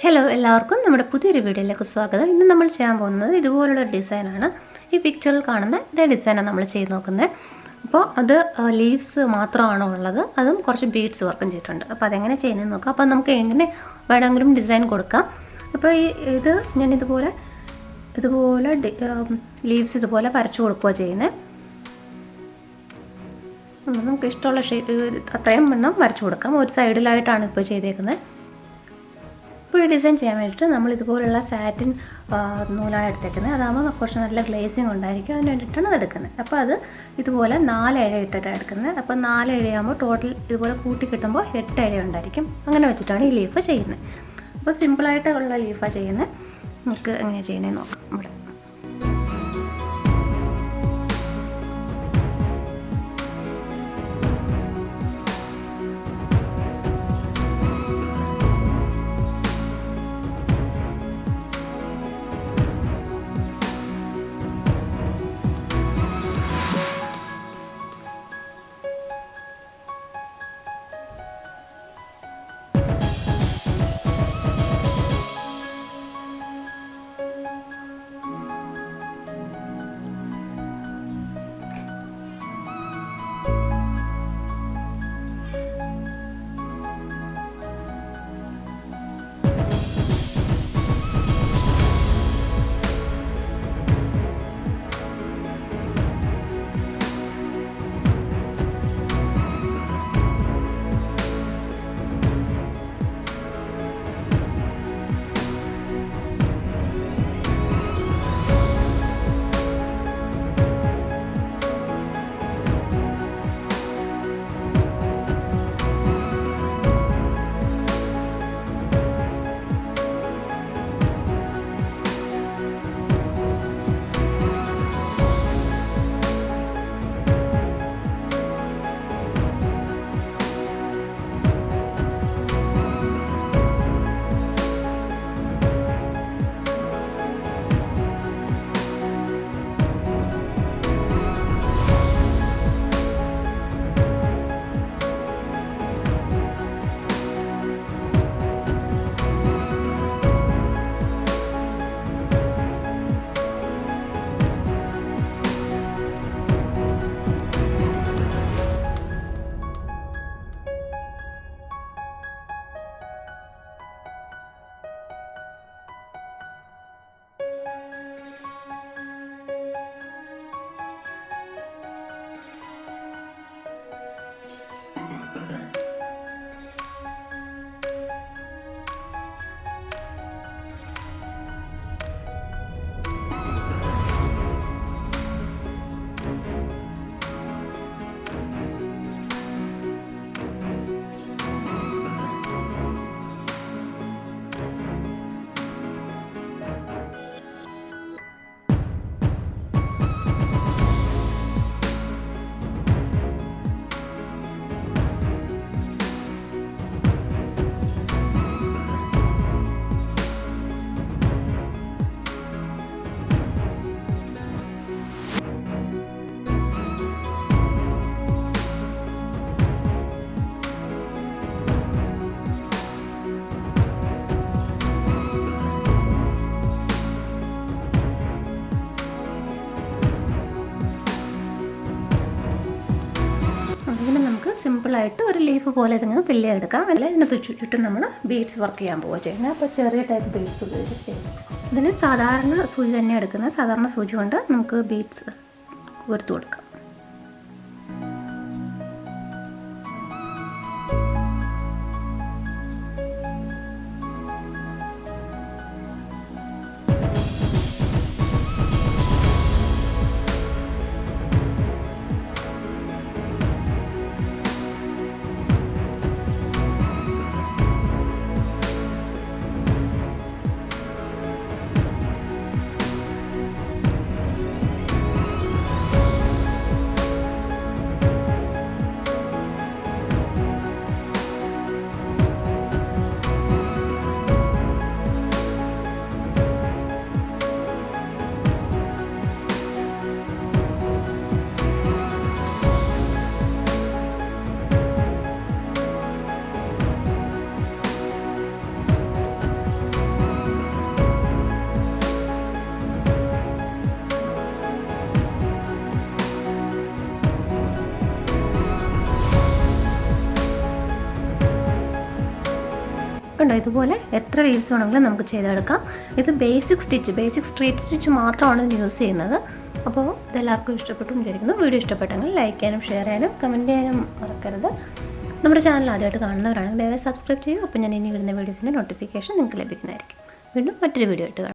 Hello എല്ലാവർക്കും നമ്മുടെ പുതിയൊരു വീഡിയോയിലേക്ക് സ്വാഗതം. ഇന്ന് നമ്മൾ ചെയ്യാൻ പോകുന്നത് ഇതുപോലുള്ള ഡിസൈനാണ്. ഈ പിക്ചറിൽ കാണുന്ന ഇതേ ഡിസൈനാണ് നമ്മൾ ചെയ്ത് നോക്കുന്നത്. അപ്പോൾ അത് ലീവ്സ് മാത്രമാണോ ഉള്ളത്, അതും കുറച്ച് ബീഡ്സ് വർക്കും ചെയ്തിട്ടുണ്ട്. അപ്പോൾ അതെങ്ങനെ ചെയ്യുന്നതെന്ന് നോക്കാം. അപ്പോൾ നമുക്ക് എങ്ങനെ വേണമെങ്കിലും ഡിസൈൻ കൊടുക്കാം. അപ്പോൾ ഇത് ഞാൻ ഇതുപോലെ ലീവ്സ് ഇതുപോലെ വരച്ചു കൊടുക്കുക ചെയ്യുന്നത്. നമുക്ക് ഇഷ്ടമുള്ള ഷേപ്പ് അത്രയും എണ്ണം വരച്ചു കൊടുക്കാം. ഒരു സൈഡിലായിട്ടാണ് ഇപ്പോൾ ചെയ്തേക്കുന്നത്. ഇപ്പോൾ ഈ ഡിസൈൻ ചെയ്യാൻ വേണ്ടിയിട്ട് നമ്മൾ ഇതുപോലുള്ള സാറ്റിൻ നൂലാണ് എടുത്തേക്കുന്നത്. അതാകുമ്പോൾ കുറച്ച് നല്ല ഗ്ലേസിങ് ഉണ്ടായിരിക്കും. അതിന് വേണ്ടിയിട്ടാണ് അത് എടുക്കുന്നത്. അപ്പോൾ അത് ഇതുപോലെ 4 ഇഴ ഇട്ടിട്ടാണ് എടുക്കുന്നത്. അപ്പോൾ 4 ഇഴയാകുമ്പോൾ ടോട്ടൽ ഇതുപോലെ കൂട്ടി കിട്ടുമ്പോൾ 8 ഇഴ ഉണ്ടായിരിക്കും. അങ്ങനെ വെച്ചിട്ടാണ് ഈ ലീഫ് ചെയ്യുന്നത്. അപ്പോൾ സിമ്പിളായിട്ടുള്ള ലീഫാണ് ചെയ്യുന്നത്. നമുക്ക് എങ്ങനെയാണ് ചെയ്യുന്നത് നോക്കാം. ഇവിടെ സിമ്പിളായിട്ട് ഒരു ലീഫ് പോലെ ഇതിങ്ങനെ ഫില്ല് ചെയ്തെടുക്കാം. അല്ലെങ്കിൽ ഇതിന് ചുറ്റും നമ്മൾ ബീഡ്സ് വർക്ക് ചെയ്യാൻ പോവുക ചെയ്യുന്നത്. അപ്പോൾ ചെറിയ ടൈപ്പ് ബീഡ്സ് ഉപയോഗിച്ച് ചെയ്യും. ഇതിന് സാധാരണ സൂചി തന്നെ എടുക്കുന്നത്. സാധാരണ സൂചി കൊണ്ട് നമുക്ക് ബീഡ്സ് കോർത്തു കൊടുക്കാം. കണ്ടോ ഇതുപോലെ എത്ര ലീവ്സ് വേണമെങ്കിലും നമുക്ക് ചെയ്തെടുക്കാം. ഇത് ബേസിക് സ്ട്രീറ്റ് സ്റ്റിച്ച് മാത്രമാണ് ഇത് യൂസ് ചെയ്യുന്നത്. അപ്പോൾ ഇതെല്ലാവർക്കും ഇഷ്ടപ്പെട്ടു വിചാരിക്കുന്നു. വീഡിയോ ഇഷ്ടപ്പെട്ടെങ്കിൽ ലൈക്ക് ചെയ്യാനും ഷെയർ ചെയ്യാനും കമൻറ്റ് ചെയ്യാനും മറക്കരുത്. നമ്മുടെ ചാനൽ ആദ്യമായിട്ട് കാണുന്നവരാണെങ്കിൽ ദയവായി സബ്സ്ക്രൈബ് ചെയ്യൂ. അപ്പോൾ ഞാൻ ഇനി വരുന്ന വീഡിയോസിൻ്റെ നോട്ടിഫിക്കേഷൻ നിങ്ങൾക്ക് ലഭിക്കുന്നതായിരിക്കും. വീണ്ടും മറ്റൊരു വീഡിയോ ആയിട്ട് കാണാം.